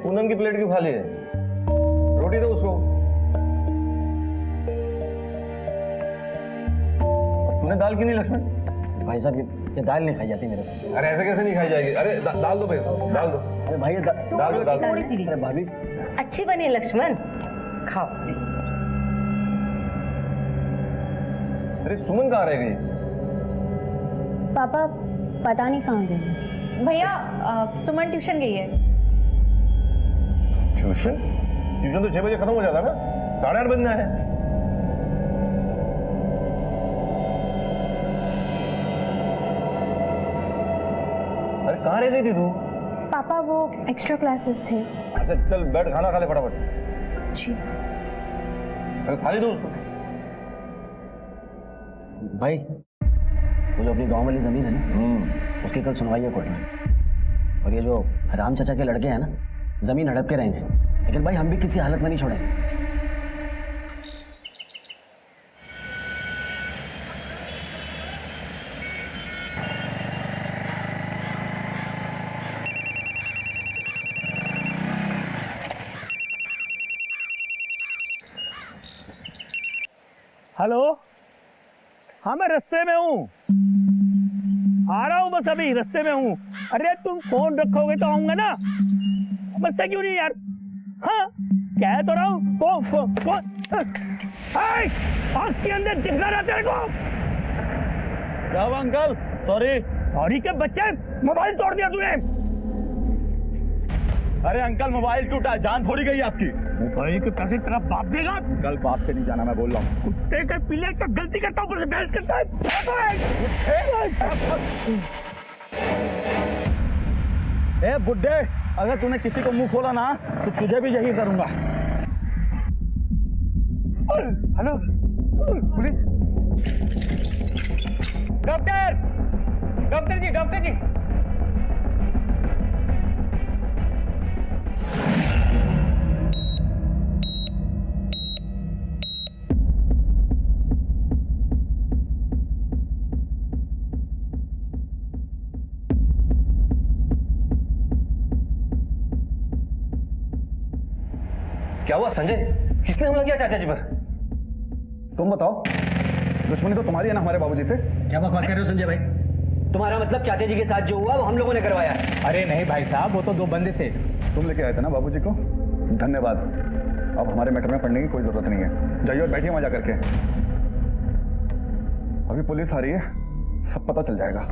पूनम की प्लेट क्यों खाली है? रोटी दो उसको। तूने दाल क्यों नहीं लक्ष्मण? भाई साहब ये दाल नहीं खाई जाती मेरे से। अरे ऐसे कैसे नहीं खाई जाएगी? अरे दाल दो भाई, दाल दो। अरे भाई दाल दो, दाल दो। अरे भाभी अच्छी बनी है लक्ष्मण, खाओ। अरे सुमन कहाँ रह गई? पापा पता नहीं कहाँ गई। भैया सुमन ट्यूशन गई है। ट्यूशन? ट्यूशन तो 6 बजे खत्म हो जाता है ना, 8:30 बजना है। अरे कहाँ रह गई थी तू? पापा वो एक्स्ट्रा क्लासेस थे। अच्छा चल बैठ, खाना खा ले फटाफट। जी। अरे खा ले दो उसको। भाई वो जो अपनी गांव वाली जमीन है ना, उसकी कल सुनवाई है कोर्ट में। और ये जो राम चाचा के लड़के हैं ना, जमीन हड़प के रहेंगे, लेकिन भाई हम भी किसी हालत में नहीं छोड़ेंगे। हेलो, हाँ मैं रास्ते में हूँ, आ रहा हूँ, बस अभी रास्ते में हूँ। अरे तुम फोन रखोगे तो आऊंगा ना, बस क्यों नहीं यार? हाँ कह तो रहा हूँ, फोन आँख के अंदर दिख रहा तेरे को। क्या हुआ अंकल? सॉरी। सॉरी के बच्चे, मोबाइल तोड़ दिया तूने। अरे अंकल मोबाइल टूटा, जान थोड़ी गई आपकी। मोबाइल के पैसे तेरा बाप देगा? कल बाप से नहीं जाना, मैं बोल रहा हूँ। कुत्ते के पीले का गलती करता हूँ, ऊपर से बहस करता है। ए बुड्ढे, अगर तूने किसी को मुंह खोला ना तो तुझे भी यही करूंगा। Hello police. डॉक्टर, डॉक्टर जी, डॉक्टर जी। क्या हुआ संजय? किसने हमला किया चाचा जी पर? तुम बताओ, दुश्मनी तो तुम्हारी है ना हमारे बाबूजी से? क्या बकवास कर रहे हो संजय भाई? तुम्हारा मतलब चाचा जी के साथ जो हुआ वो हम लोगों ने करवाया? अरे नहीं भाई साहब, वो तो 2 बंदे थे। तुम लेके आए थे ना बाबूजी को? धन्यवाद। अब हमारे मैटर में पढ़ने की कोई जरूरत नहीं है। जाइए और बैठिए वहां जाकर के। अभी पुलिस आ रही है, सब पता चल जाएगा।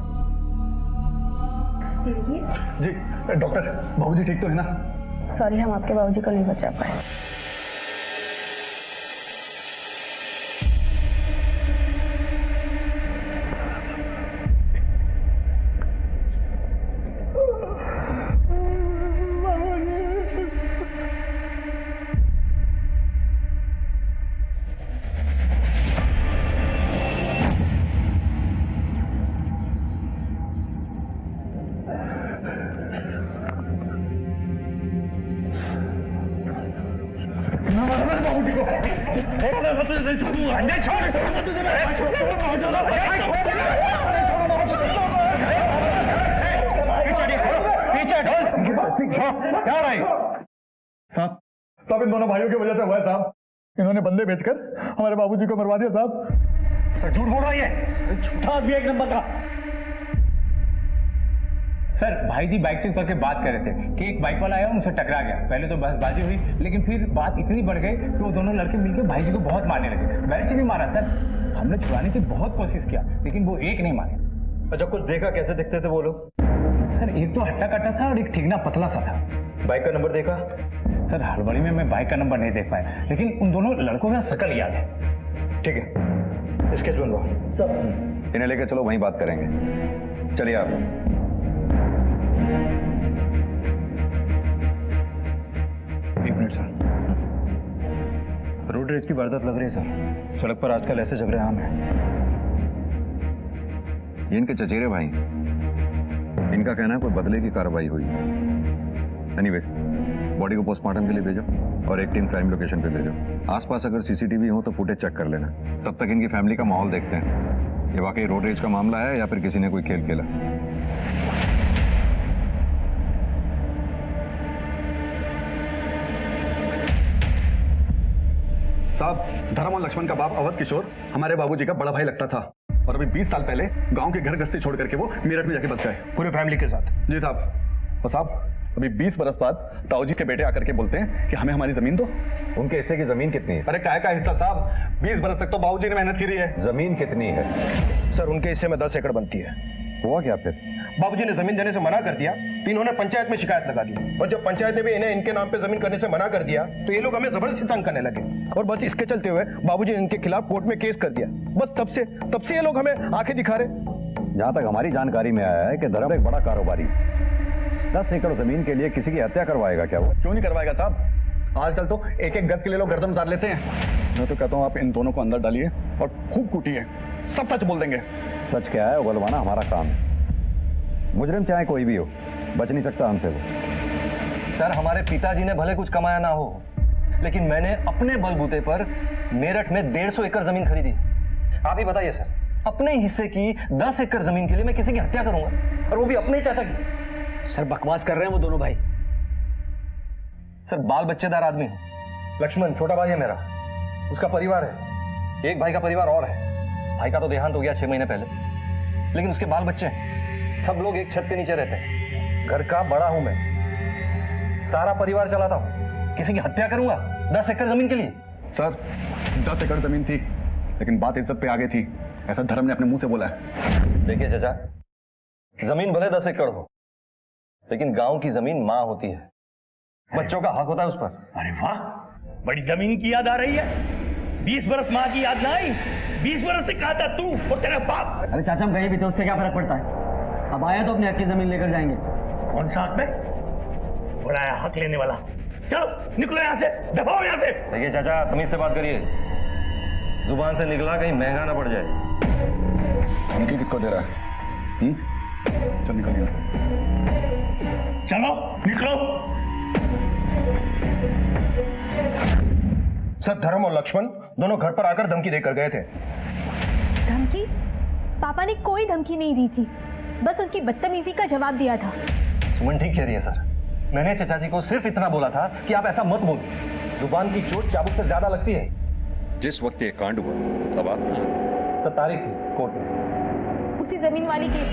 जी डॉक्टर, बाबूजी ठीक तो है ना? सॉरी, हम आपके बाबूजी को नहीं बचा पाए। साहब, सब इन दोनों भाइयों की वजह से हुआ है साहब। इन्होंने बंदे बेचकर हमारे बाबूजी को मरवा दिया साहब। सर झूठ बोल रहा है, झूठा आदमी 1 नंबर का। सर भाई जी बाइक से उतर के बात कर रहे थे कि एक बाइक वाला आया, उनसे टकरा गया। पहले तो बहसबाजी हुई, लेकिन फिर बात इतनी बढ़ गई कि वो दोनों लड़के मिलकर भाई जी को बहुत मारने लगे। वैसे भी मारा सर, हमने छुड़ाने की बहुत कोशिश किया, लेकिन वो एक नहीं मारे। अच्छा कुछ देखा? कैसे दिखते थे वो लोग? सर एक तो हट्टा कट्टा था और एक ठिगना पतला सा था। बाइक का नंबर देखा? सर हड़बड़ी में मैं बाइक का नंबर नहीं देख पाया, लेकिन उन दोनों लड़कों का शकल याद है। ठीक है, स्केच बनवा सब। इन्हें लेकर चलो, वहीं बात करेंगे। चलिए आप। एक मिनट सर। रोड रेज की वारदात लग रही है सर। सड़क पर आजकल ऐसे झगड़े आम हैं। ये इनके चचेरे भाई, इनका कहना है कोई बदले की कार्रवाई हुई। एनीवेज, बॉडी को पोस्टमार्टम के लिए भेजो और एक टीम क्राइम लोकेशन पे भेजो। आसपास अगर सीसीटीवी हो तो फुटेज चेक कर लेना। तब तक इनकी फैमिली का माहौल देखते हैं, ये वाकई रोड रेज का मामला है या फिर किसी ने कोई खेल खेला। साहब, धर्म और लक्ष्मण का बाप अवध किशोर हमारे बाबूजी का बड़ा भाई लगता था और अभी 20 साल पहले गांव के घर गृहस्थी छोड़ करके वो मेरठ में जाके बस गए पूरे फैमिली के साथ। जी साहब। और साहब, अभी 20 बरस बाद ताऊ जी के बेटे आकर के बोलते हैं कि हमें हमारी जमीन दो। उनके हिस्से की जमीन कितनी है? अरे काय का हिस्सा साहब, 20 बरस तक तो बाबूजी ने मेहनत करी है। जमीन कितनी है? सर उनके हिस्से में 10 एकड़ बनती है। हुआ क्या फिर? बाबूजी ने जमीन देने से मना कर दिया तो इन्होंने पंचायत में शिकायत लगा दी और जब पंचायत ने भी इन्हें इनके नाम पे जमीन करने से मना कर दिया तो ये लोग हमें जबरदस्ती तंग करने लगे और बस इसके चलते हुए बाबूजी ने इनके खिलाफ कोर्ट में केस कर दिया। बस तब से ये लोग हमें आंखें दिखा रहे। जहां तक हमारी जानकारी में आया है कि धर्म एक बड़ा कारोबारी 10 एकड़ जमीन के लिए किसी की हत्या करवाएगा क्या वो? क्यों नहीं करवाएगा साहब, आजकल तो एक एक गज के लिए लोग गर्दन उतार लेते हैं। मैं तो कहता हूँ आप इन दोनों को अंदर डालिए और खूब कूटिए, सब सच बोल देंगे। सच क्या है उगलवाना हमारा काम है। मुजरिम चाहे कोई भी हो, बच नहीं सकता हमसे वो। सर हमारे पिताजी ने भले कुछ कमाया ना हो, लेकिन मैंने अपने बलबूते पर मेरठ में 150 एकड़ जमीन खरीदी। आप ही बताइए सर, अपने हिस्से की 10 एकड़ जमीन के लिए मैं किसी की हत्या करूंगा, और वो भी अपने ही चाचा की? सर बकवास कर रहे हैं वो दोनों भाई। सर बाल बच्चेदार आदमी हूं। लक्ष्मण छोटा भाई है मेरा, उसका परिवार है, एक भाई का परिवार और है। भाई का तो देहांत हो गया 6 महीने पहले, लेकिन उसके बाल बच्चे हैं। सब लोग एक छत के नीचे रहते हैं। घर का बड़ा हूं मैं, सारा परिवार चलाता हूं। किसी की हत्या करूंगा 10 एकड़ जमीन के लिए? सर 10 एकड़ जमीन थी, लेकिन बात इज्जत पे आगे थी, ऐसा धर्म ने अपने मुंह से बोला है। देखिए चाचा, जमीन भले 10 एकड़ हो, लेकिन गांव की जमीन मां होती है, बच्चों का हक होता है उस पर। अरे वाह, बड़ी जमीन की याद आ रही है। 20 बरस माँ की याद ना आई? 20 बरस से कहा था तू और तेरा बाप। अरे चाचा हम कहीं भी थे, उससे क्या फर्क पड़ता है? अब आया तो अपने हक की जमीन लेकर जाएंगे। कौन सा हक में? बुलाया हक लेने वाला। चलो निकलो यहाँ से, दबाओ यहाँ से। देखिए चाचा, तमीज से बात करिए, जुबान से निकला कहीं महंगा ना पड़ जाए। धमकी किसको दे रहा है? चल निकल यहाँ से। चलो निकलो। सर धर्म और लक्ष्मण दोनों घर पर आकर धमकी देकर गए थे। धमकी? पापा ने कोई धमकी नहीं दी थी, बस उनकी बदतमीजी का जवाब दिया था। सुमन ठीक कह रही है सर, मैंने चाचा जी को सिर्फ इतना बोला था कि आप ऐसा मत बोलो। जुबान की चोट चाबुक से ज्यादा लगती है। जिस वक्त ये कांड हुआ तब आप कहाँ थे? सर तारीख थी कोर्ट में, उसी जमीन वाली केस।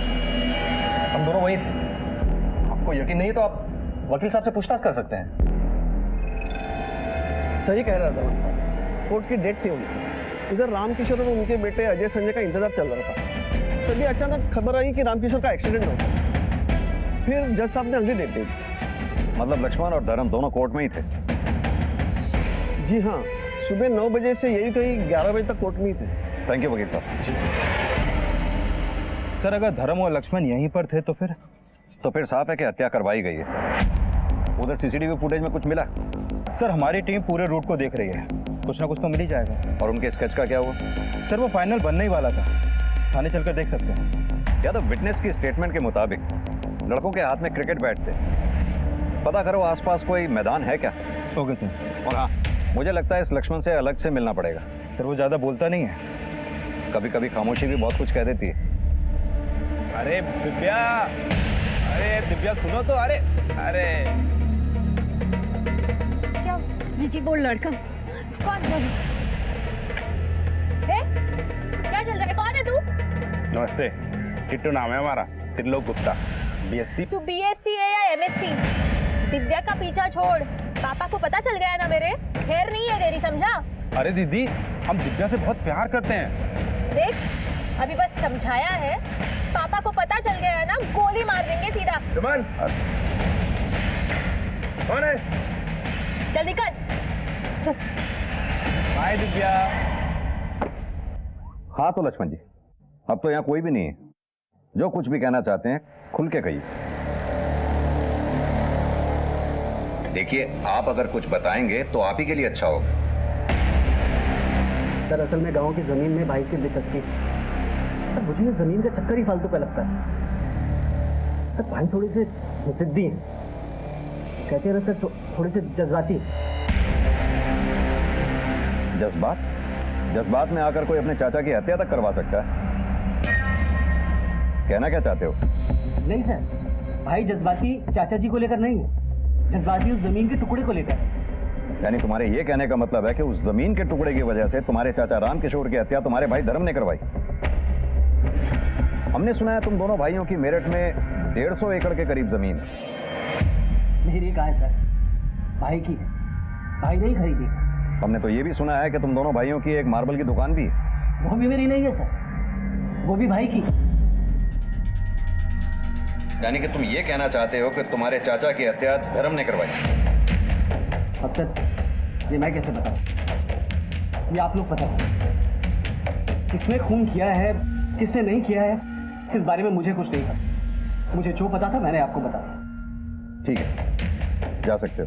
हम दोनों वही थे। आपको यकीन नहीं तो आप वकील साहब से पूछताछ कर सकते हैं। सही कह रहा था, कोर्ट की डेट थी उनकी। इधर रामकिशोर और उनके बेटे अजय संजय का इंतजार चल रहा था, तभी अचानक खबर आई कि रामकिशोर का एक्सीडेंट हो गया। फिर जज साहब ने अगली डेट दी। मतलब लक्ष्मण और धर्म दोनों कोर्ट में ही थे? जी हाँ, सुबह 9 बजे से यही कहीं 11 बजे तक कोर्ट में ही थे। थैंक यू वकील साहब। सर अगर धर्म और लक्ष्मण यहीं पर थे तो फिर साफ है कि हत्या करवाई गई है। उधर सीसीटीवी फुटेज में कुछ मिला? सर हमारी टीम पूरे रूट को देख रही है, कुछ ना कुछ तो मिल ही जाएगा। और उनके स्केच का क्या हुआ? सर वो फाइनल बनने ही वाला था, थाने चलकर देख सकते हैं। या तो विटनेस की स्टेटमेंट के मुताबिक लड़कों के हाथ में क्रिकेट बैट थे। पता करो आसपास कोई मैदान है क्या? Okay sir. और हाँ, मुझे लगता है इस लक्ष्मण से अलग से मिलना पड़ेगा। सर वो ज्यादा बोलता नहीं है। कभी कभी खामोशी भी बहुत कुछ कह देती है। अरे दिव्या सुनो तो। अरे क्या जीजी बोल लड़का? क्या चल रहा है? कौन है तू? नमस्ते, किट्टू नाम है हमारा, त्रिलोक गुप्ता, बीएससी। तू बीएससी है या एमएससी? दिव्या का पीछा छोड़, पापा को पता चल गया ना मेरे, खैर नहीं है तेरी, समझा? अरे दीदी, हम दिव्या से बहुत प्यार करते हैं। देख अभी बस समझाया है, पापा को पता चल गया है ना, गोली मार देंगे सीधा। सुमन कौन है? चल निकल। चल। बाय दिव्या। हाँ तो लक्ष्मण जी, अब तो यहाँ कोई भी नहीं है। जो कुछ भी कहना चाहते हैं खुल के कहिए। देखिए, आप अगर कुछ बताएंगे तो आप ही के लिए अच्छा होगा। सर असल में गांव की जमीन में भाई की दिलचस्पी। सर मुझे ये जमीन का चक्कर ही फालतू का लगता है। सर भाई थोड़े से जिद्दी हैं, कहते हैं सर थोड़े से जज्बाती। जज्बात में आकर कोई अपने चाचा की हत्या तक करवा सकता है? कहना क्या चाहते हो? नहीं सर, भाई जज्बाती चाचा जी को लेकर नहीं है, जज्बाती उस जमीन के टुकड़े को लेकर। यानी तुम्हारे ये कहने का मतलब है कि उस जमीन के टुकड़े की वजह से तुम्हारे चाचा रामकिशोर की हत्या तुम्हारे भाई धर्म ने करवाई। हमने सुना है तुम दोनों भाइयों की मेरठ में 150 एकड़ के करीब जमीन है। मेरी कहा है सर, भाई की है, भाई नहीं खरीदी। हमने तो ये भी सुना है कि तुम दोनों भाइयों की एक मार्बल की दुकान भी है। वो भी मेरी नहीं है सर, वो भी भाई की। यानी कि तुम ये कहना चाहते हो कि तुम्हारे चाचा की हत्या धर्म ने करवाई। अब तक ये मैं कैसे बताऊं? ये आप लोग बताओ, किसने खून किया है, किसने नहीं किया है, इस बारे में मुझे कुछ नहीं पता। मुझे जो पता था मैंने आपको बताया। ठीक है, जा सकते हो।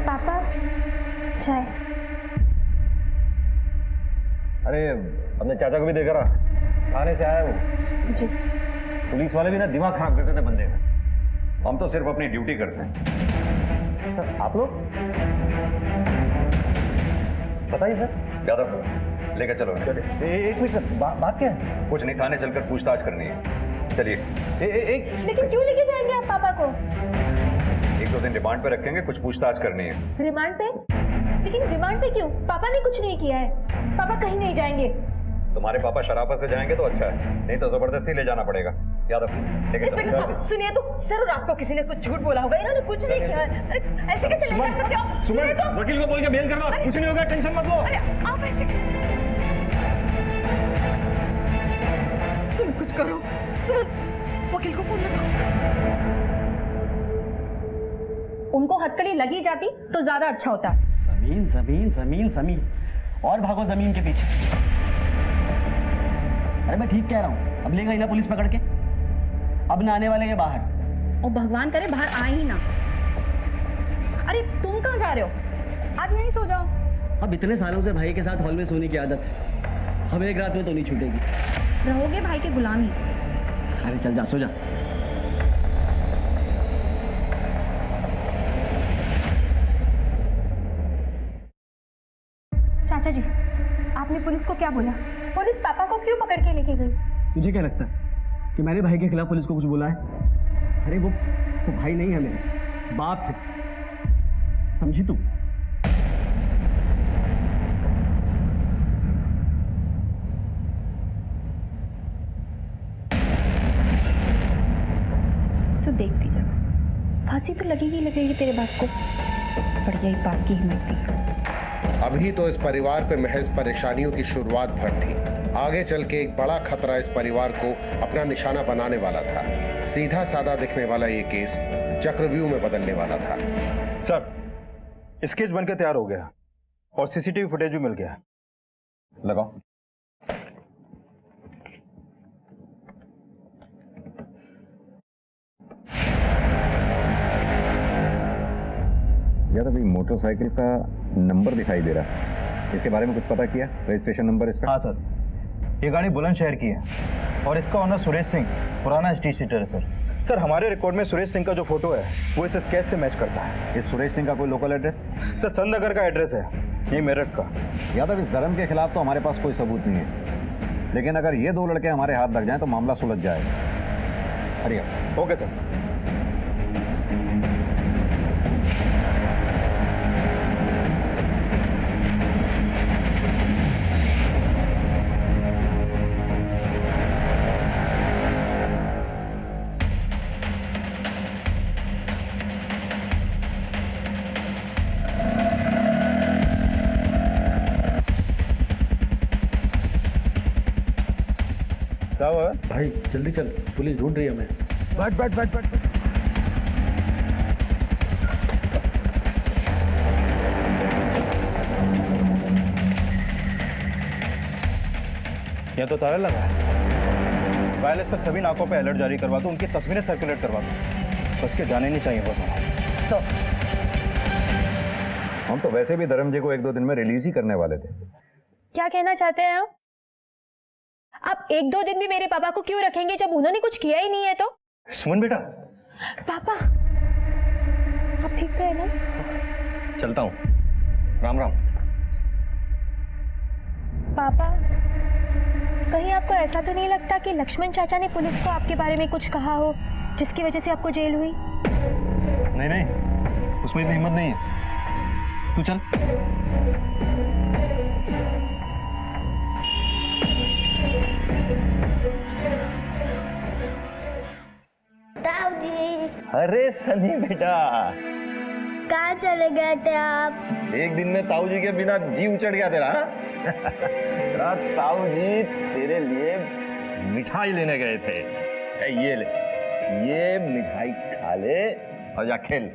पापा चाय। अरे अपने चाचा को भी देखा रहा, थाने से आया वो। जी। पुलिस वाले भी ना दिमाग खराब करते थे बंदे का। हम तो सिर्फ अपनी ड्यूटी करते हैं। सर आप लोग बताइए सर। यादव लेकर चलो। एक मिनट सर, बात क्या है? कुछ नहीं, थाने चलकर पूछताछ करनी है। चलिए। एक लेकिन क्यों लेके जाएंगे आप पापा को? 1-2 दिन रिमांड पे रखेंगे, कुछ पूछताछ करनी है। रिमांड पे? लेकिन रिमांड पे क्यों? पापा ने कुछ नहीं किया है, पापा कहीं नहीं जाएंगे। तुम्हारे पापा शराफत से जाएंगे तो अच्छा है, नहीं तो जबरदस्ती ले जाना पड़ेगा। यादव इंस्पेक्टर साहब सुनिए तो, जरूर आपको किसी ने कुछ झूठ बोला होगा, इन्होंने कुछ नहीं किया है। अरे ऐसे कैसे ले जा सकते हो आप? सुनिए तो, वकील को बोल के बेल करवा, कुछ नहीं होगा, टेंशन मत लो। अरे आप ऐसे सुन, कुछ करो सुन, वकील को फोन लगाओ। उनको हथकड़ी लगी जाती तो ज्यादा अच्छा होता। जमीन जमीन जमीन जमीन और भागो जमीन के पीछे। अरे मैं ठीक कह रहा हूं, अब लेगा ही ना पुलिस पकड़ के, अब ना आने वाले के बाहर। और भगवान करे बाहर आए ही ना। अरे तुम कहाँ जा रहे हो? आज यहीं सो जाओ। अब इतने सालों से भाई के साथ हॉल में सोने की आदत है, अब एक रात में तो नहीं छूटेगी। रहोगे भाई के गुलामी। अरे चल जा, सो जा। चाचा जी, आपने पुलिस को क्या बोला? पुलिस पापा को क्यों पकड़ के लेके गई? तुझे क्या लगता है कि मैंने भाई के खिलाफ पुलिस को कुछ बोला है? अरे वो तो भाई नहीं है, मेरे बाप है, समझी तू? तो देखती जा, फांसी तो लगेगी तेरे बाप को। बढ़िया ही बाप की हिम्मत थी। अभी तो इस परिवार पे महज परेशानियों की शुरुआत भर थी, आगे चल के एक बड़ा खतरा इस परिवार को अपना निशाना बनाने वाला था। सीधा साधा दिखने वाला ये केस चक्रव्यूह में बदलने वाला था। सर, स्केच बनकर तैयार हो गया और सीसीटीवी फुटेज भी मिल गया। लगाओ। यार अभी मोटरसाइकिल का नंबर दिखाई दे रहा है, इसके बारे में कुछ पता किया? रजिस्ट्रेशन नंबर इसका? हाँ सर, ये गाड़ी बुलंदशहर की है और इसका ओनर सुरेश सिंह, पुराना स्टी सीटर है सर। सर हमारे रिकॉर्ड में सुरेश सिंह का जो फोटो है वो इस स्केच से मैच करता है। इस सुरेश सिंह का कोई लोकल एड्रेस? सर संतनगर का एड्रेस है, ये मेरठ का। यादव इस धर्म के खिलाफ तो हमारे पास कोई सबूत नहीं है, लेकिन अगर ये 2 लड़के हमारे हाथ लग जाएं तो मामला सुलझ जाएगा। हरिया। Okay sir. क्या हुआ भाई जल्दी चल, पुलिस ढूंढ रही है हमें। बैठ बैठ बैठ बैठ। यह तो ताला लगा है। वायरलेस पे सभी नाकों पे अलर्ट जारी करवा दो, उनकी तस्वीरें सर्कुलेट करवा दो, बस के जाने नहीं चाहिए बस। तो हम तो वैसे भी धर्मजी को 1-2 दिन में रिलीज ही करने वाले थे। क्या कहना चाहते हैं आप 1-2 दिन भी मेरे पापा को क्यों रखेंगे जब उन्होंने कुछ किया ही नहीं है तो? सुमन बेटा। पापा आप ठीक है ना? चलता हूँ, राम राम। पापा कहीं आपको ऐसा तो नहीं लगता कि लक्ष्मण चाचा ने पुलिस को आपके बारे में कुछ कहा हो जिसकी वजह से आपको जेल हुई? नहीं नहीं, उसमें इतनी हिम्मत नहीं है। तू चल। ताऊजी, अरे सनी बेटा, कहाँ चले गए थे आप? एक दिन में ताऊ जी के बिना जी उचड़ गया तेरा। तेरा ताऊ जी तेरे लिए मिठाई लेने गए थे। ये ले, ये मिठाई खा ले और जा खेल।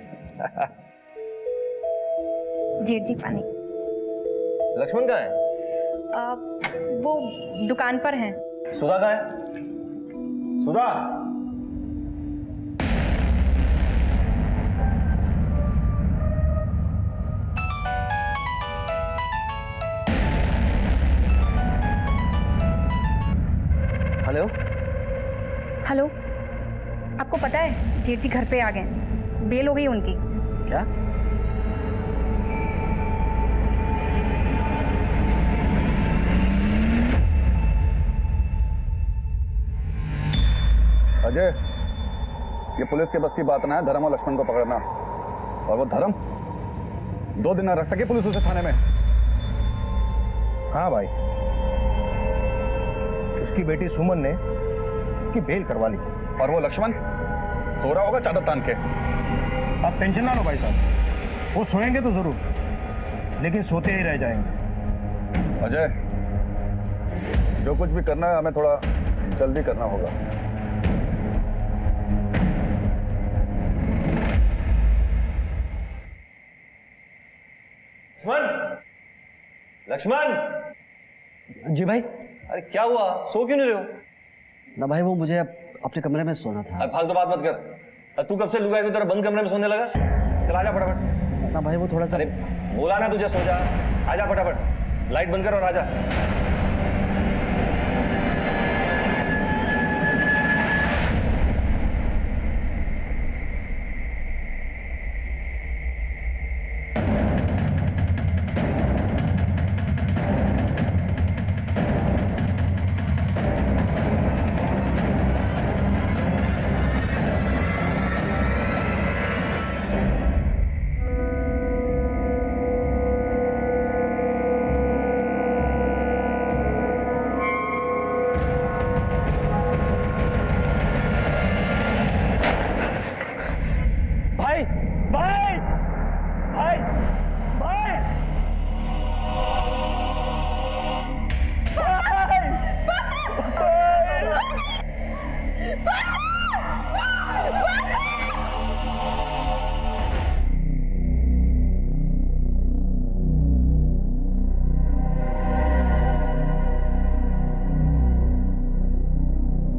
जेठ जी पानी। लक्ष्मण कहाँ है? वो दुकान पर हैं। सुधा कहाँ है? सुधा। हेलो हेलो, आपको पता है जेठ जी घर पे आ गए, बेल हो गई उनकी। क्या? अजय, ये पुलिस के बस की बात ना है धर्म और लक्ष्मण को पकड़ना। और वो धर्म 2 दिन न रख सके पुलिस उसे थाने में। हाँ भाई, उसकी बेटी सुमन ने उसकी बेल करवा ली। और वो लक्ष्मण सो रहा होगा चादर तान के। आप टेंशन ना लो भाई साहब, वो सोएंगे तो जरूर, लेकिन सोते ही रह जाएंगे। अजय, जो कुछ भी करना है हमें थोड़ा जल्दी करना होगा। लक्ष्मण, लक्ष्मण। जी भाई। अरे क्या हुआ, सो क्यों नहीं रहे हो? ना भाई, वो मुझे अपने कमरे में सोना था। अरे फालतू बात मत कर। तू कब से लुगाई की तरह बंद कमरे में सोने लगा? चल आजा फटाफट। ना भाई, वो थोड़ा सा। अरे बोला ना तुझे सो जा। आजा फटाफट, लाइट बंद कर और आजा।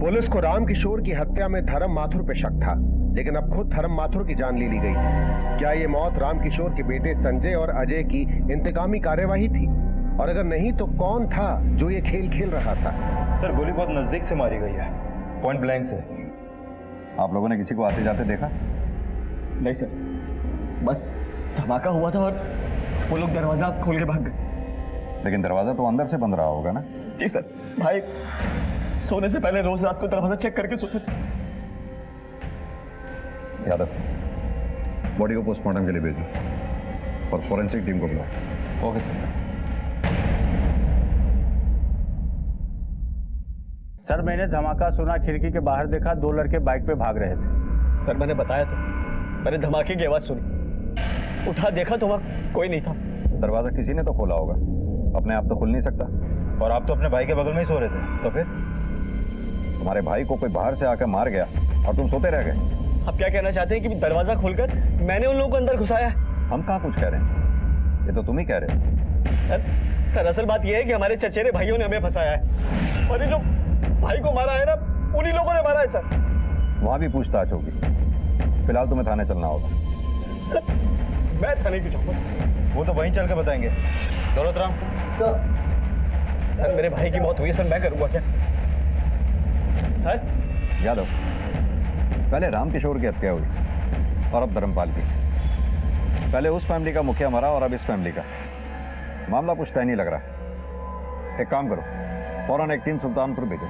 पुलिस को राम किशोर की हत्या में धर्म माथुर पे शक था, लेकिन अब खुद धर्म माथुर की जान ले ली गई। क्या ये मौत राम किशोर के बेटे संजय और अजय की इंतकामी कार्यवाही थी? और अगर नहीं तो कौन था जो ये खेल खेल रहा था? सर, गोली बहुत नजदीक से मारी गई है, पॉइंट ब्लैंक से। आप लोगों ने किसी को आते जाते देखा? नहीं सर, बस धमाका हुआ था और वो लोग दरवाजा खोल के भाग गए। लेकिन दरवाजा तो अंदर से बंद रहा होगा ना? जी सर, भाई सोने से पहले रोज रात को दरवाजा चेक करके सोते थे। यादव, बॉडी को पोस्टमार्टम के लिए भेजो और फॉरेंसिक टीम को बुलाओ। Okay sir. सर, मैंने धमाका सुना, खिड़की के बाहर देखा, 2 लड़के बाइक पे भाग रहे थे। सर मैंने बताया तो, मैंने धमाके की आवाज सुनी, उठा देखा तो वहां कोई नहीं था। दरवाजा किसी ने तो खोला होगा, अपने आप तो खुल नहीं सकता। और आप तो अपने भाई के बगल में ही सो रहे थे, तो फिर? तुम्हारे भाई को कोई बाहर से आकर मार गया और तुम सोते रह गए। आप क्या कहना चाहते हैं कि दरवाजा खोलकर मैंने उन लोगों को अंदर घुसाया? हम कहाँ कुछ कह रहे हैं, ये तो तुम ही कह रहे हो। सर असल बात यह है कि हमारे चचेरे भाइयों ने हमें फंसाया है, और ये जो भाई को मारा है ना, उन्हीं लोगों ने मारा है सर। वहां भी पूछताछ होगी। फिलहाल तुम्हें थाने चलना होगा। सर मैं थाने क्यों जाऊंगा सर? वो तो वहीं चल के बताएंगे। दौलत राम, सर मेरे भाई की मौत हुई है सर, मैं करूंगा क्या सर? यादव, पहले राम किशोर की हत्या हुई और अब धर्मपाल की। पहले उस फैमिली का मुखिया मरा और अब इस फैमिली का। मामला कुछ तय नहीं लग रहा। एक काम करो, फौरन एक टीम सुल्तानपुर भेजो।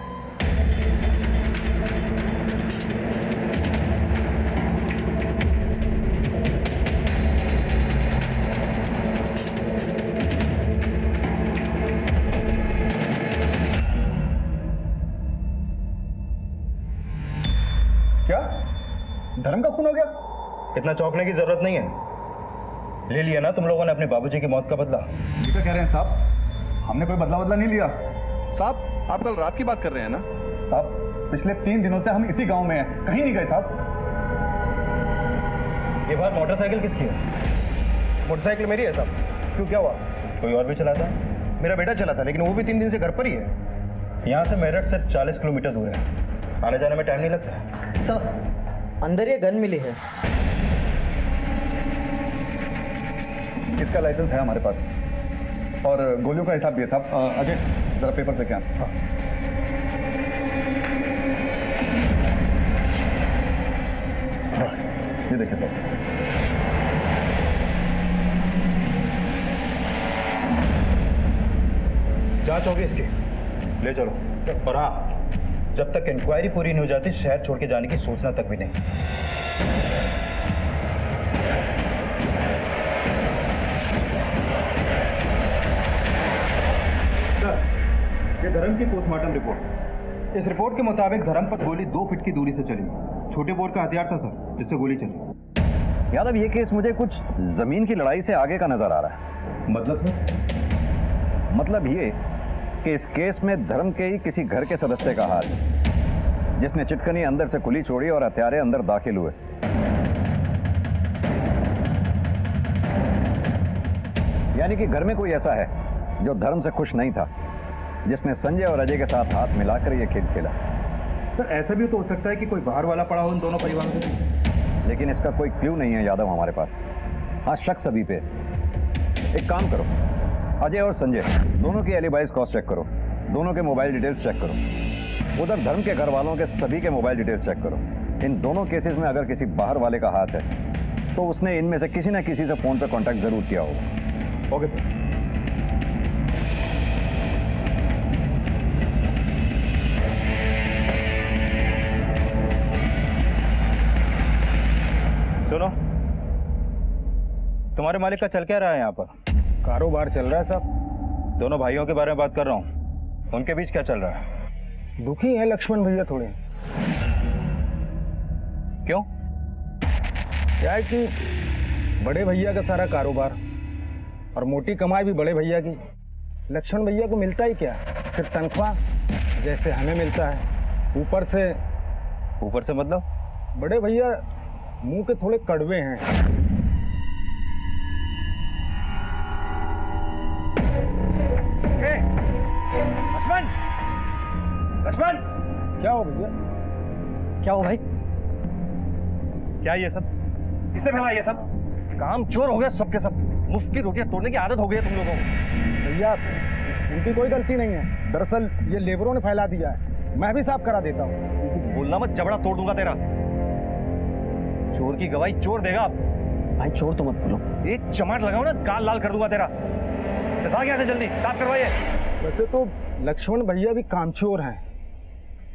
क्या धर्म का खून हो गया? इतना चौंकने की जरूरत नहीं है। ले लिया ना तुम लोगों ने अपने बाबूजी की मौत का बदला। ये क्या कह रहे हैं साहब? हमने कोई बदला नहीं लिया। साहब आप कल रात की बात कर रहे हैं ना? साहब पिछले 3 दिनों से हम इसी गांव में हैं, कहीं नहीं गए साहब। ये बात मोटरसाइकिल किसकी है? मोटरसाइकिल मेरी है साहब। क्यों, क्या हुआ? कोई और भी चलाता है? मेरा बेटा चलाता, लेकिन वो भी 3 दिन से घर पर ही है। यहाँ से मेरठ से 40 किलोमीटर दूर है। आने जाने में टाइम नहीं लगता है। सर अंदर ये गन मिली है। इसका लाइसेंस है हमारे पास और गोलियों का हिसाब भी है साहब। अजय जरा पेपर से क्या? ये देखिए साहब। जांच होगी इसकी, ले चलो। और हाँ, जब तक इंक्वायरी पूरी नहीं हो जाती शहर छोड़ के जाने की सोचना तक भी नहीं। सर, ये धर्म की पोस्टमार्टम रिपोर्ट। इस रिपोर्ट के मुताबिक धर्म पर गोली 2 फीट की दूरी से चली। छोटे बोर का हथियार था सर, जिससे गोली चली। यादव, ये केस मुझे कुछ जमीन की लड़ाई से आगे का नजर आ रहा है। मतलब ये कि इस केस में धर्म के ही किसी घर के सदस्य का हाथ है, जिसने चिटकनी अंदर से खुली छोड़ी और हथियारे अंदर दाखिल हुए। यानी कि घर में कोई ऐसा है जो धर्म से खुश नहीं था, जिसने संजय और अजय के साथ हाथ मिलाकर यह खेल खेला। सर ऐसा भी तो हो सकता है कि कोई बाहर वाला पड़ा हो इन दोनों परिवारों से। लेकिन इसका कोई क्लू नहीं है यादव हमारे पास। हाँ, शक सभी पे। एक काम करो, अजय और संजय दोनों की एलिबाइज क्रॉस चेक करो, दोनों के मोबाइल डिटेल्स चेक करो। उधर धर्म के घर वालों के सभी के मोबाइल डिटेल्स चेक करो। इन दोनों केसेस में अगर किसी बाहर वाले का हाथ है तो उसने इनमें से किसी न किसी से फोन पर कांटेक्ट जरूर किया होगा। Okay sir. सुनो, तुम्हारे मालिक का चल क्या रहा है यहाँ पर? कारोबार चल रहा है साहब। दोनों भाइयों के बारे में बात कर रहा हूँ, उनके बीच क्या चल रहा है? दुखी है लक्ष्मण भैया थोड़े। क्यों? क्या है कि बड़े भैया का सारा कारोबार और मोटी कमाई भी बड़े भैया की। लक्ष्मण भैया को मिलता ही क्या, सिर्फ तनख्वाह जैसे हमें मिलता है। ऊपर से मतलब? बड़े भैया मुंह के थोड़े कड़वे हैं। लक्ष्मण, क्या हो भैया? क्या हो भाई? क्या ये सब? किसने फैला ये सब? काम चोर हो गया सबके सब। मुफ्त की रोटियां तोड़ने की आदत हो गई है तुम लोगों को। भैया उनकी कोई गलती नहीं है, दरअसल ये लेबरों ने फैला दिया है। मैं भी साफ करा देता हूँ। कुछ बोलना मत, जबड़ा तोड़ दूंगा तेरा। चोर की गवाही चोर देगा। भाई चोर तो मत बोलो। एक चमाट लगाओ ना, गाल लाल कर दूंगा तेरा। भाग यहाँ से जल्दी, साफ करवाइए। वैसे तो लक्ष्मण भैया भी कामचोर हैं,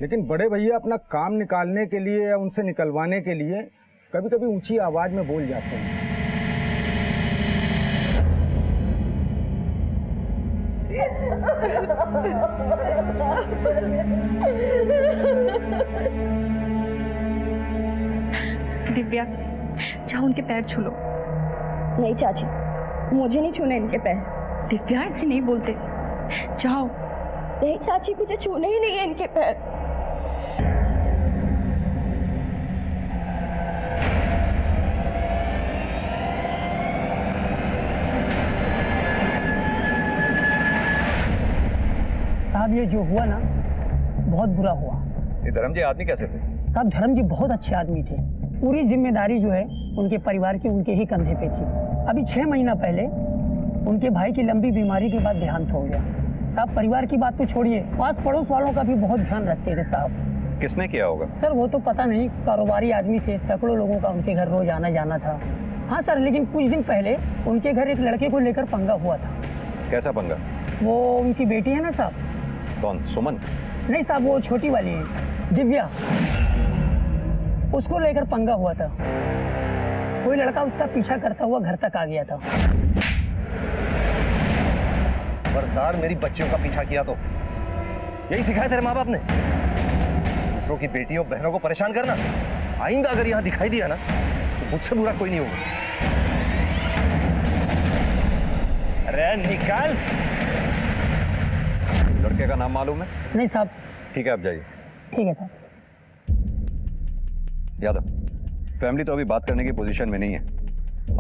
लेकिन बड़े भैया अपना काम निकालने के लिए या उनसे निकलवाने के लिए कभी कभी ऊंची आवाज में बोल जाते हैं। दिव्या, जाओ उनके पैर छू लो। नहीं चाची, मुझे नहीं छूने इनके पैर। दिव्या ऐसे नहीं बोलते, जाओ। नहीं चाची, मुझे छूने ही नहीं है इनके पैर। साहब ये जो हुआ ना बहुत बुरा हुआ। ये धर्म जी आदमी कैसे थे? साहब धर्म जी बहुत अच्छे आदमी थे। पूरी जिम्मेदारी जो है उनके परिवार की उनके ही कंधे पे थी। अभी 6 महीना पहले उनके भाई की लंबी बीमारी के बाद देहांत हो गया। साहब परिवार की बात तो छोड़िए, पास पड़ोस वालों का भी बहुत ध्यान रखते थे साहब। किसने किया होगा? सर वो तो पता नहीं, कारोबारी आदमी थे, सैकड़ों लोगों का उनके घर रोज आना जाना था। हाँ सर, लेकिन कुछ दिन पहले उनके घर एक लड़के को लेकर पंगा हुआ था। कैसा पंगा? वो उनकी बेटी है ना साहब, कौन, सुमन? नहीं साहब, वो छोटी वाली दिव्या, उसको लेकर पंगा हुआ था। कोई लड़का उसका पीछा करता हुआ घर तक आ गया था। खबरदार मेरी बच्चियों का पीछा किया तो यही सिखाया तेरे माँ बाप ने, दूसरों की बेटियों बहनों को परेशान करना। आइंदा अगर यहाँ दिखाई दिया ना तो मुझसे बुरा कोई नहीं होगा। अरे निकाल। लड़के का नाम मालूम है? नहीं साहब। ठीक है, आप जाइए। ठीक है साहब। यादव, फैमिली तो अभी बात करने की पोजीशन में नहीं है।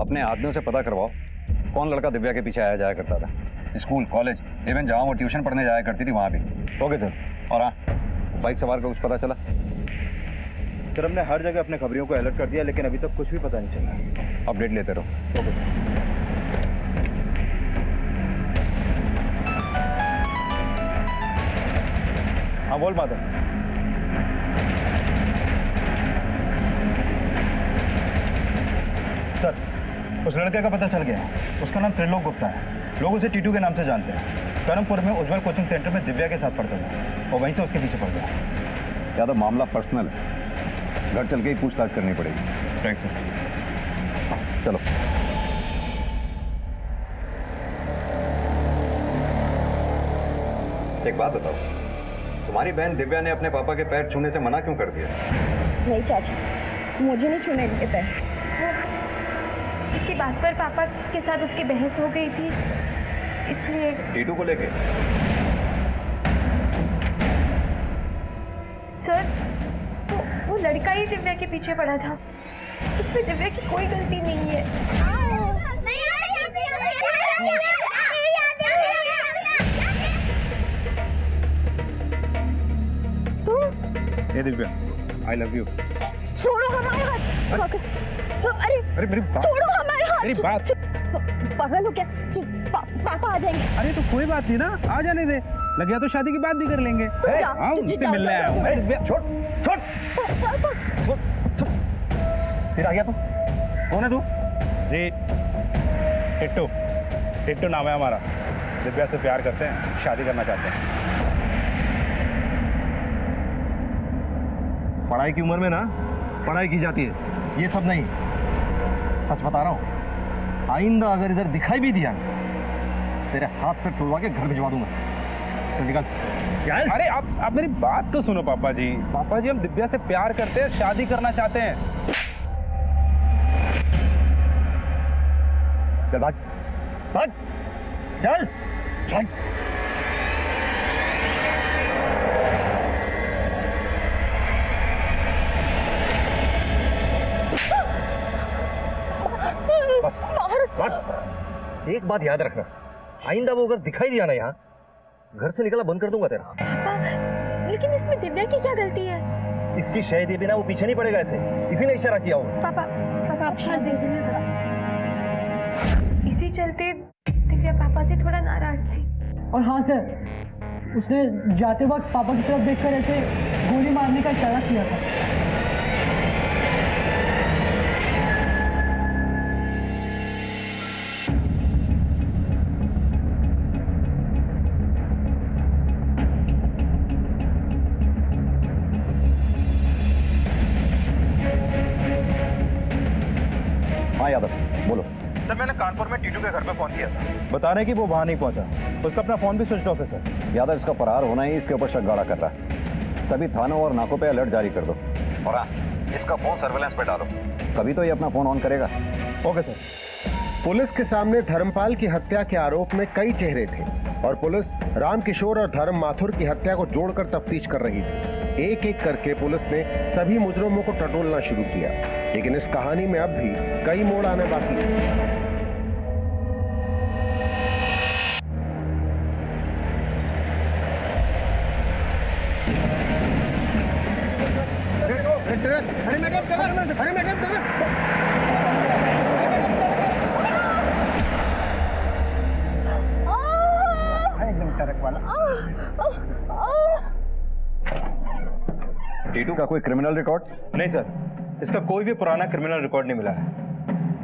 अपने आदमियों से पता करवाओ कौन लड़का दिव्या के पीछे आया जाया करता था। स्कूल, कॉलेज, इवन जहाँ वो ट्यूशन पढ़ने जाया करती थी वहाँ भी। Okay sir. और हाँ, बाइक सवार का कुछ पता चला? सर, हमने हर जगह अपने खबरियों को अलर्ट कर दिया, लेकिन अभी तक कुछ भी पता नहीं चला। अपडेट लेते रहो। Okay sir. हाँ बोल माधव। सर, उस लड़के का पता चल गया। उसका नाम त्रिलोक गुप्ता है। लोग उसे टीटू के नाम से जानते हैं। करमपुर में उज्जवल कोचिंग सेंटर में दिव्या के साथ पढ़ता था और वहीं से उसके पीछे पड़ गया। यादव, मामला पर्सनल है, घर चल के ही पूछताछ करनी पड़ेगी। Right sir. चलो। एक बात बताओ, तुम्हारी बहन दिव्या ने अपने पापा के पैर छूने से मना क्यों कर दिया? नहीं चाचा, मुझे नहीं छूने इनके पैर। इसी बात पर पापा के साथ उसकी बहस हो गई थी, इसलिए। टीटू को लेके? सर, वो लड़का ही दिव्या के पीछे पड़ा था। इसमें दिव्या की कोई गलती नहीं है। ये दिव्या, आई लव यू। छोड़ो हमारे हाथ। अरे मेरी बात, छोड़ो हमारे हाथ। मेरी बात। पागल हो क्या? पापा आ जाएंगे। अरे तो कोई बात नहीं ना, आ जाने दे। लग गया तो शादी की बात भी कर लेंगे। हाँ, उससे मिलने आया हूँ। छोड़ छोड़। फिर आ गया तू? कौन है तू? जी, टिट्टू। टिट्टू नाम है हमारा। दिव्या से प्यार करते हैं, शादी करना चाहते हैं। पढ़ाई की उम्र में ना पढ़ाई की जाती है, ये सब नहीं। सच बता रहा हूँ, आइंदा अगर इधर दिखाई भी दिया तेरे हाथ पे टुलवा के घर भिजवा दूंगा। तो निकल। अरे आप मेरी बात तो सुनो पापा जी। पापा जी, हम दिव्या से प्यार करते हैं, शादी करना चाहते हैं। चल भाग, भाग, चल, चल। बस बस, एक बात याद रखना, आइंदा वो अगर दिखाई दिया ना यहाँ, घर से निकला बंद कर दूंगा तेरा। पापा, लेकिन इसमें दिव्या की क्या गलती है? इसकी शहद ये बिना वो पीछे नहीं पड़ेगा ऐसे, इसी ने इशारा किया होगा। पापा आप शांत रहिए। इसी चलते दिव्या पापा से थोड़ा नाराज थी। और हाँ सर, उसने जाते वक्त पापा की तरफ देखकर ऐसे गोली मारने का इशारा किया था। हाँ यादव, बोलो। सर, मैंने कानपुर में टीटू के घर पे फोन किया था, बता रहे कि वो वहां नहीं पहुंचा। उसका अपना फोन भी स्विच ऑफ है सर। यादव, इसका फरार होना ही इसके ऊपर शक गाढ़ा कर रहा है। सभी थानों और नाकों पे अलर्ट जारी कर दो। और हाँ, इसका फोन सर्वेलेंस पे डालो, तभी तो ये अपना फोन ऑन करेगा। Okay sir. पुलिस के सामने धर्मपाल की हत्या के आरोप में कई चेहरे थे और पुलिस रामकिशोर और धर्म माथुर की हत्या को जोड़कर तफ्तीश कर रही थी। एक एक करके पुलिस ने सभी मुजरिमों को टटोलना शुरू किया, लेकिन इस कहानी में अब भी कई मोड़ आने बाकी हैं। अरे मैडम, एकदम ट्रक वाला। टीटू का कोई क्रिमिनल रिकॉर्ड? नहीं सर, इसका कोई भी पुराना क्रिमिनल रिकॉर्ड नहीं मिला है,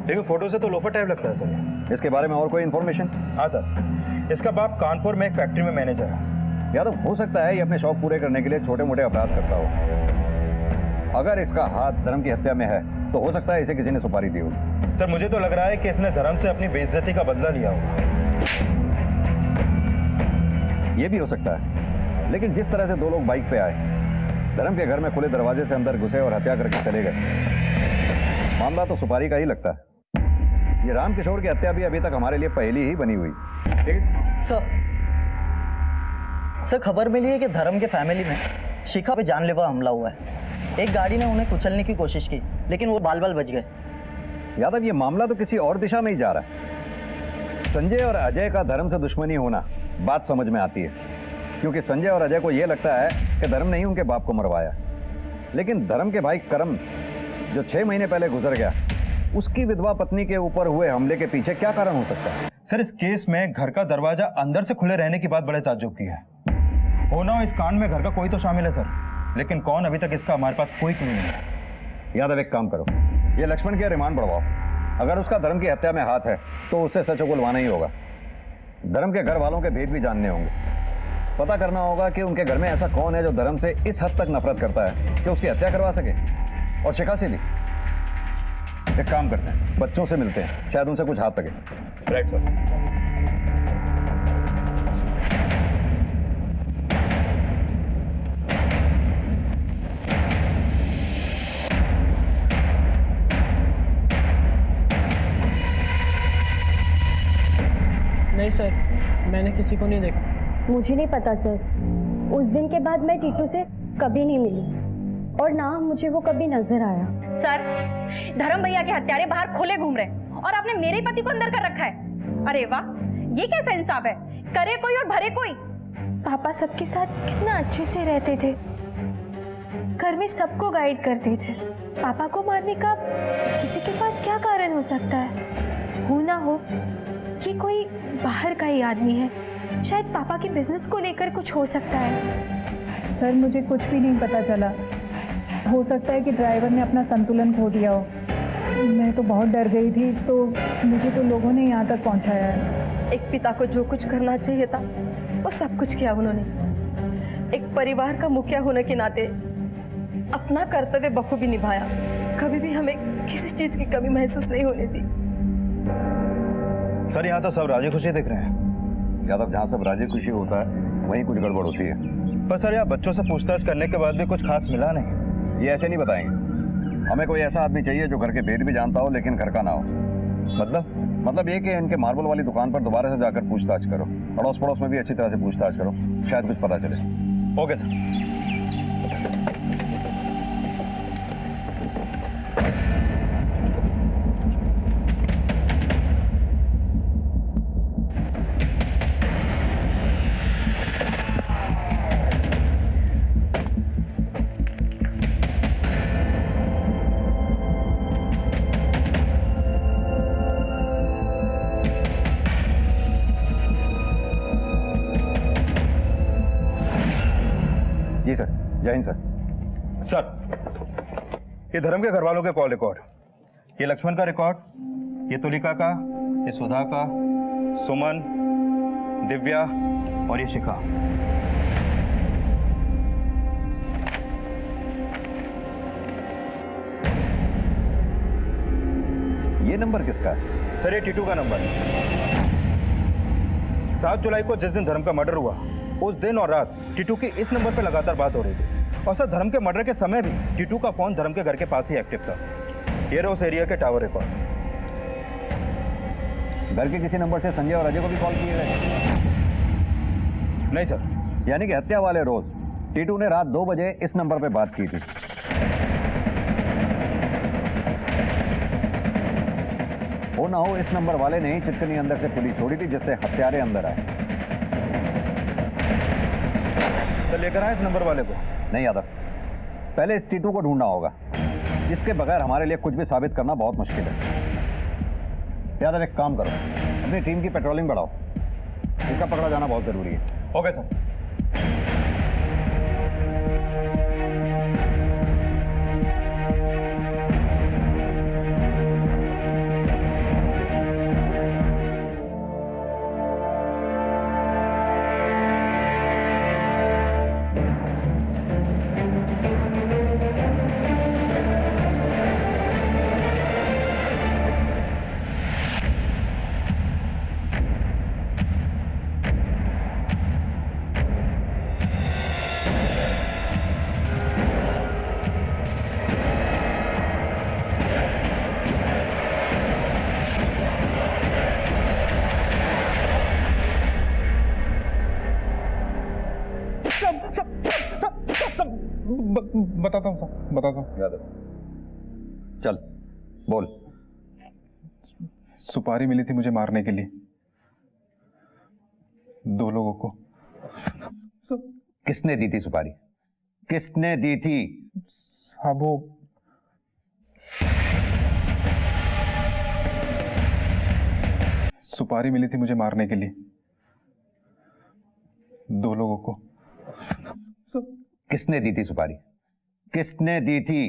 लेकिन फोटो से तो लोफर टाइप लगता है सर। इसके बारे में और कोई इन्फॉर्मेशन? हाँ सर, इसका बाप कानपुर में एक फैक्ट्री में मैनेजर है। यादव, हो सकता है ये अपने शौक पूरे करने के लिए छोटे मोटे अपराध करता हो। अगर इसका हाथ धर्म की हत्या में है तो हो सकता है इसे किसी ने सुपारी दी होगी। सर मुझे तो लग रहा है कि इसने धर्म से अपनी बेइज्जती का बदला लिया होगा। ये भी हो सकता है, लेकिन जिस तरह से दो लोग बाइक पे आए, धर्म के घर में खुले दरवाजे से अंदर घुसे और हत्या करके चले गए, मामला तो सुपारी का ही लगता है। ये रामकिशोर की हत्या भी अभी तक हमारे लिए पहेली ही बनी हुई। सर खबर मिली है कि धर्म के फैमिली में शिखा पे जानलेवा हमला हुआ है। एक गाड़ी ने उन्हें कुचलने की कोशिश की, लेकिन वो बाल बाल बच गए। यादव, ये मामला तो किसी और दिशा में ही जा रहा है। संजय और अजय का धर्म से दुश्मनी होना बात समझ में आती है, क्योंकि संजय और अजय को यह लगता है कि धर्म ने ही उनके बाप को मरवाया। लेकिन धर्म के भाई करम, जो 6 महीने पहले गुजर गया, उसकी विधवा पत्नी के ऊपर हुए हमले के पीछे क्या कारण हो सकता है? सर इस केस में घर का दरवाजा अंदर से खुले रहने की बात बड़े ताज्जुब की है। होना इस कांड में घर का कोई तो शामिल है सर, लेकिन कौन, अभी तक इसका हमारे पास कोई क्लू नहीं है। यादव, एक काम करो, ये लक्ष्मण के रिमांड बढ़वाओ। अगर उसका धर्म की हत्या में हाथ है तो उससे सच उगलवाना ही होगा। धर्म के घर वालों के भेद भी जानने होंगे। पता करना होगा कि उनके घर में ऐसा कौन है जो धर्म से इस हद तक नफरत करता है कि उसकी हत्या करवा सके। और शिखा से भी एक काम करते हैं, बच्चों से मिलते हैं, शायद उनसे कुछ हाथ लगे। Right sir. नहीं सर, मैंने किसी को नहीं देखा। मुझे नहीं पता सर। उस दिन के बाद मैं टीटू से कभी नहीं मिली और ना मुझे वो कभी नजर आया। सर धर्म भैया के हत्यारे बाहर खुले घूम रहे हैं और आपने मेरे पति को अंदर कर रखा है। अरे वाह, ये कैसा इंसाफ है? करे कोई और भरे कोई। पापा सबके साथ कितना अच्छे से रहते थे, घर में सबको गाइड करते थे। पापा को मारने का किसी के पास क्या कारण हो सकता है? हो ना हो ये कोई बाहर का ही आदमी है, शायद पापा के बिजनेस को लेकर कुछ हो सकता है। सर मुझे कुछ भी नहीं पता चला। हो सकता है कि ड्राइवर ने अपना संतुलन खो दिया हो। मैं तो बहुत डर गई थी, तो मुझे तो लोगों ने यहाँ तक पहुँचाया है। एक पिता को जो कुछ करना चाहिए था वो सब कुछ किया उन्होंने। एक परिवार का मुखिया होने के नाते अपना कर्तव्य बखूबी निभाया। कभी भी हमें किसी चीज की कमी महसूस नहीं होने दी। सर यहाँ तो सब राजी खुशी दिख रहे हैं। यादव, जहाँ सब राजी खुशी होता है वहीं कुछ गड़बड़ होती है। पर सर यहाँ बच्चों से पूछताछ करने के बाद भी कुछ खास मिला नहीं। ये ऐसे नहीं बताएंगे। हमें कोई ऐसा आदमी चाहिए जो घर के भेद भी जानता हो लेकिन घर का ना हो। मतलब ये कि इनके मार्बल वाली दुकान पर दोबारा से जाकर पूछताछ करो, अड़ोस पड़ोस में भी अच्छी तरह से पूछताछ करो, शायद कुछ पता चले। Okay sir. जी सर। जय हिंद सर। सर ये धर्म के घर वालों के कॉल रिकॉर्ड, ये लक्ष्मण का रिकॉर्ड, ये तुलिका का, ये सुधा का, सुमन, दिव्या और ये शिखा। ये नंबर किसका है? सर ये टीटू का नंबर है। 7 जुलाई को जिस दिन धर्म का मर्डर हुआ उस दिन और रात टीटू की इस नंबर पे लगातार बात हो रही थी। और सर धर्म के मर्डर के समय भी टीटू का फोन धर्म के घर के पास ही एक्टिव था। ये रहा उस एरिया के टावर रिकॉर्ड। घर के किसी नंबर से संजय और अजय को भी कॉल किए गए? नहीं सर। यानी कि हत्या वाले रोज टीटू ने रात 2 बजे इस नंबर पे बात की थी। हो ना हो इस नंबर वाले ने ही चिटकनी अंदर से खुली छोड़ी थी जिससे हत्यारे अंदर आए। तो लेकर आए इस नंबर वाले को? नहीं यादव, पहले इस टीटू को ढूंढना होगा, जिसके बगैर हमारे लिए कुछ भी साबित करना बहुत मुश्किल है। यादव एक काम करो, अपनी टीम की पेट्रोलिंग बढ़ाओ, इसका पकड़ा जाना बहुत जरूरी है। Okay sir. बताता हूँ साहब, बताता हूँ। यादव, चल बोल। सुपारी मिली थी मुझे मारने के लिए, 2 लोगों को। किसने दी थी सुपारी? किसने दी थी? हाँ, वो सुपारी मिली थी मुझे मारने के लिए, 2 लोगों को। किसने दी थी सुपारी? किसने दी थी?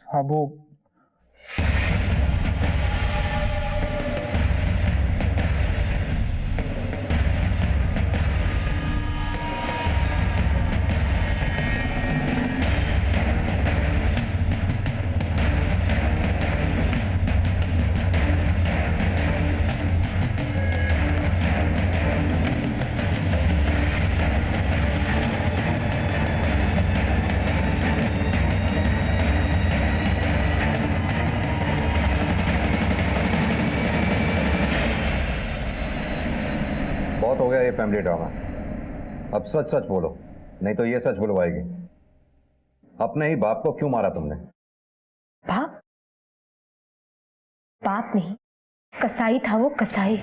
हाँ, वो बहुत हो गया ये फैमिली ड्रामा। अब सच सच बोलो, नहीं तो ये सच बुलवाएगी। अपने ही बाप को क्यों मारा तुमने? बाप? बाप नहीं, कसाई था वो, कसाई।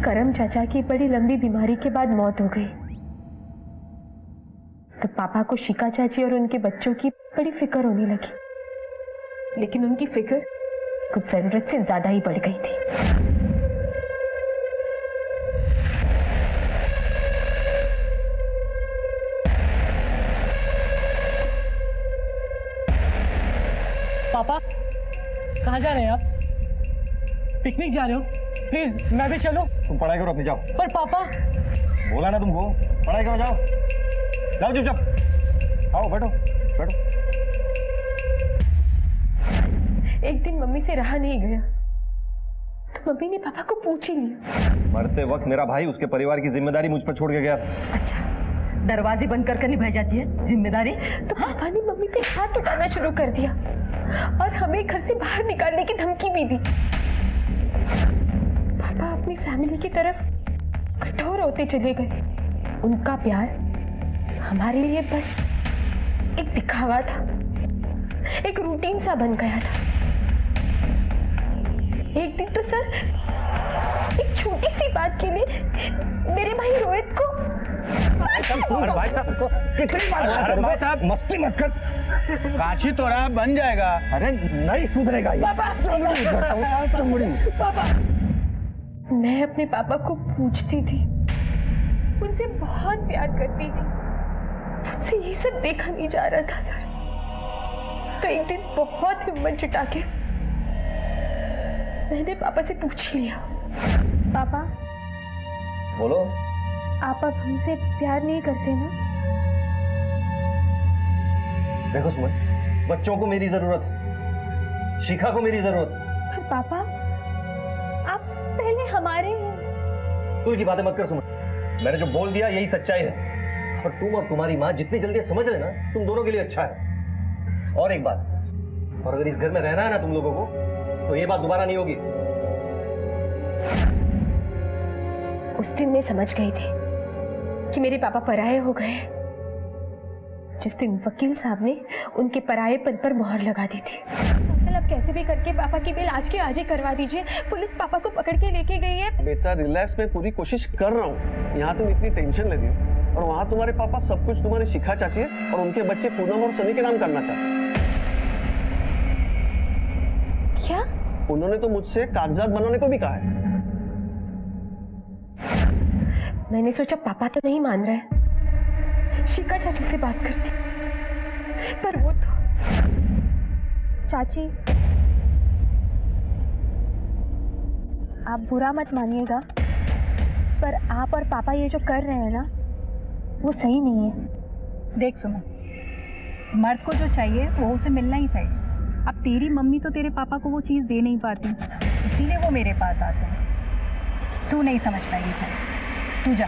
करम चाचा की बड़ी लंबी बीमारी के बाद मौत हो गई, तो पापा को शिका चाची और उनके बच्चों की बड़ी फिक्र होने लगी। लेकिन उनकी फिक्र कुछ जरूरत से ज्यादा ही बढ़ गई थी। पापा कहाँ जा रहे हैं आप? पिकनिक जा रहे हो? प्लीज मैं भी चलूं? तुम पढ़ाई करो अपनी, जाओ। पर पापा, बोला ना तुमको, पढ़ाई करो, जाओ जाओ चुपचाप। आओ बैठो बैठो। एक दिन मम्मी से रहा नहीं गया, तो मम्मी ने पापा को पूछ ही लिया। मरते वक्त मेरा भाई, उसके परिवार की जिम्मेदारी मुझ पर छोड़ के गया। अच्छा, दरवाजे बंद कर निभाई जाती है जिम्मेदारी? तो पापा ने मम्मी पे हाथ उठाना शुरू कर दिया और हमें घर से बाहर निकालने की धमकी भी दी। पापा अपनी फैमिली की तरफ कठोर होते चले गए। उनका प्यार हमारे लिए बस एक दिखावा था, एक रूटीन सा बन गया था। एक दिन तो सर, एक छोटी सी बात के लिए मेरे भाई रोहित को भाई साहब मस्ती मत कर, काशी तो रहा बन जाएगा। अरे नहीं सुधरेगा ये। पापा, मैं अपने पापा को पूछती थी, उनसे बहुत प्यार करती थी, मुझसे ये सब देखा नहीं जा रहा था सर। तो एक दिन बहुत हिम्मत जुटा के मैंने पापा से पूछ लिया। पापा, बोलो। आप अब हमसे प्यार नहीं करते ना? देखो सुमन, बच्चों को मेरी जरूरत है, शिखा को मेरी जरूरत है। पर पापा, आप पहले हमारे हैं। तू की बातें मत कर सुमन, मैंने जो बोल दिया यही सच्चाई है। और तुम और तुम्हारी माँ जितनी जल्दी समझ लेना, तुम दोनों के लिए अच्छा है। और एक बात, और अगर इस घर में रहना है ना तुम लोगों को, तो ये बात दोबारा नहीं होगी। उस दिन मैं समझ गई थी कि मेरे पापा पराये हो गए, जिस दिन वकील साहब ने उनके परायेपन पर मोहर लगा दी थी। अंकल, अब कैसे भी करके पापा की बिल आज के आज ही करवा दीजिए। पुलिस पापा को पकड़ के लेके गई है। बेटा रिलैक्स, मैं पूरी कोशिश कर रहा हूँ। यहाँ तुम इतनी टेंशन ले रही हो और वहाँ तुम्हारे पापा सब कुछ तुम्हारी शिखा चाची है और उनके बच्चे पूनम और सनी के नाम करना चाहते हैं। क्या? उन्होंने तो मुझसे कागजात बनाने को भी कहा है। मैंने सोचा पापा तो नहीं मान रहे, शिका चाची से बात करती, पर वो तो। चाची, आप बुरा मत मानिएगा, पर आप और पापा ये जो कर रहे हैं ना, वो सही नहीं है। देख सुमन, मर्द को जो चाहिए वो उसे मिलना ही चाहिए। अब तेरी मम्मी तो तेरे पापा को वो चीज़ दे नहीं पाती, इसीलिए वो मेरे पास आते हैं। तू नहीं समझ पाएगी भाई, तू जा।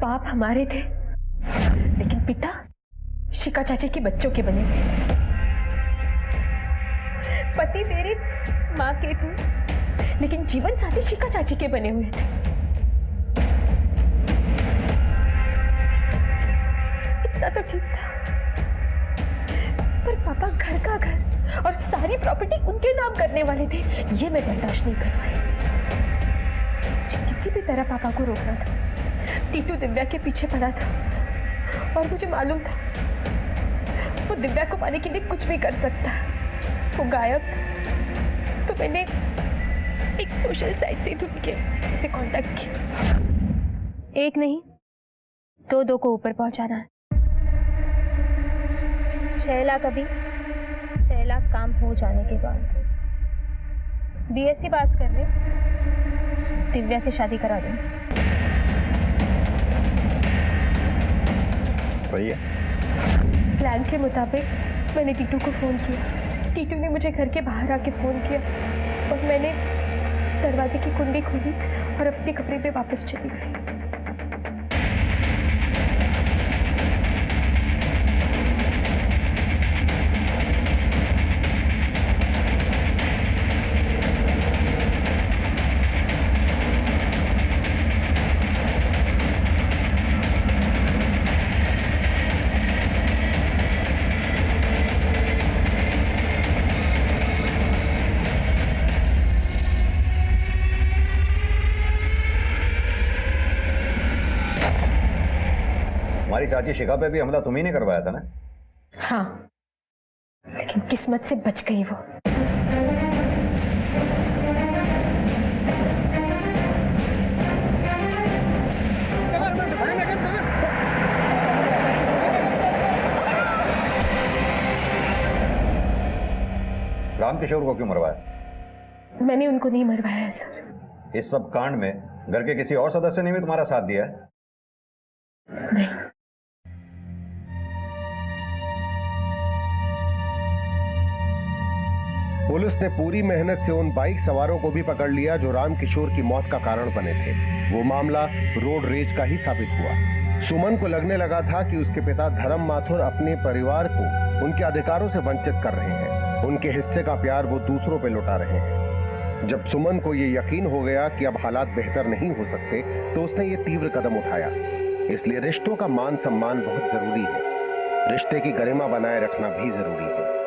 बाप हमारे थे, लेकिन पिता शिका चाची के बच्चों के बने हुए थे। पति मेरे माँ के थे, लेकिन जीवन साथी शिका चाची के बने हुए थे। इतना तो ठीक था, पर पापा घर का घर और सारी प्रॉपर्टी उनके नाम करने वाले थे, ये मैं बर्दाश्त नहीं कर पाई। मुझे किसी भी तरह पापा को रोकना था। टीटू दिव्या के पीछे पड़ा था और मुझे मालूम था वो दिव्या को पाने के लिए कुछ भी कर सकता है। वो गायब था, तो मैंने एक सोशल साइट से ढूंढ के उसे कांटेक्ट किया। एक नहीं, दो को ऊपर पहुंचाना है। 6 लाख अभी, 6 लाख काम हो जाने के बाद। बीएससी पास कर ले, दिव्या से शादी करा दूंगी। प्लान के मुताबिक मैंने टीटू को फोन किया। टीटू ने मुझे घर के बाहर आके फोन किया और मैंने दरवाजे की कुंडी खोली और अपने कमरे में वापस चली गई। हमारी चाची शिखा पे भी हमला तुम्ही ने करवाया था ना? हाँ, लेकिन किस्मत से बच गई वो। रामकिशोर को क्यों मरवाया? मैंने उनको नहीं मरवाया है सर। इस सब कांड में घर के किसी और सदस्य ने भी तुम्हारा साथ दिया है? नहीं। पुलिस ने पूरी मेहनत से उन बाइक सवारों को भी पकड़ लिया जो रामकिशोर की मौत का कारण बने थे। वो मामला रोड रेज का ही साबित हुआ। सुमन को लगने लगा था कि उसके पिता धर्म माथुर अपने परिवार को उनके अधिकारों से वंचित कर रहे हैं। उनके हिस्से का प्यार वो दूसरों पे लुटा रहे हैं। जब सुमन को ये यकीन हो गया कि अब हालात बेहतर नहीं हो सकते, तो उसने ये तीव्र कदम उठाया। इसलिए रिश्तों का मान सम्मान बहुत जरूरी है। रिश्ते की गरिमा बनाए रखना भी जरूरी है।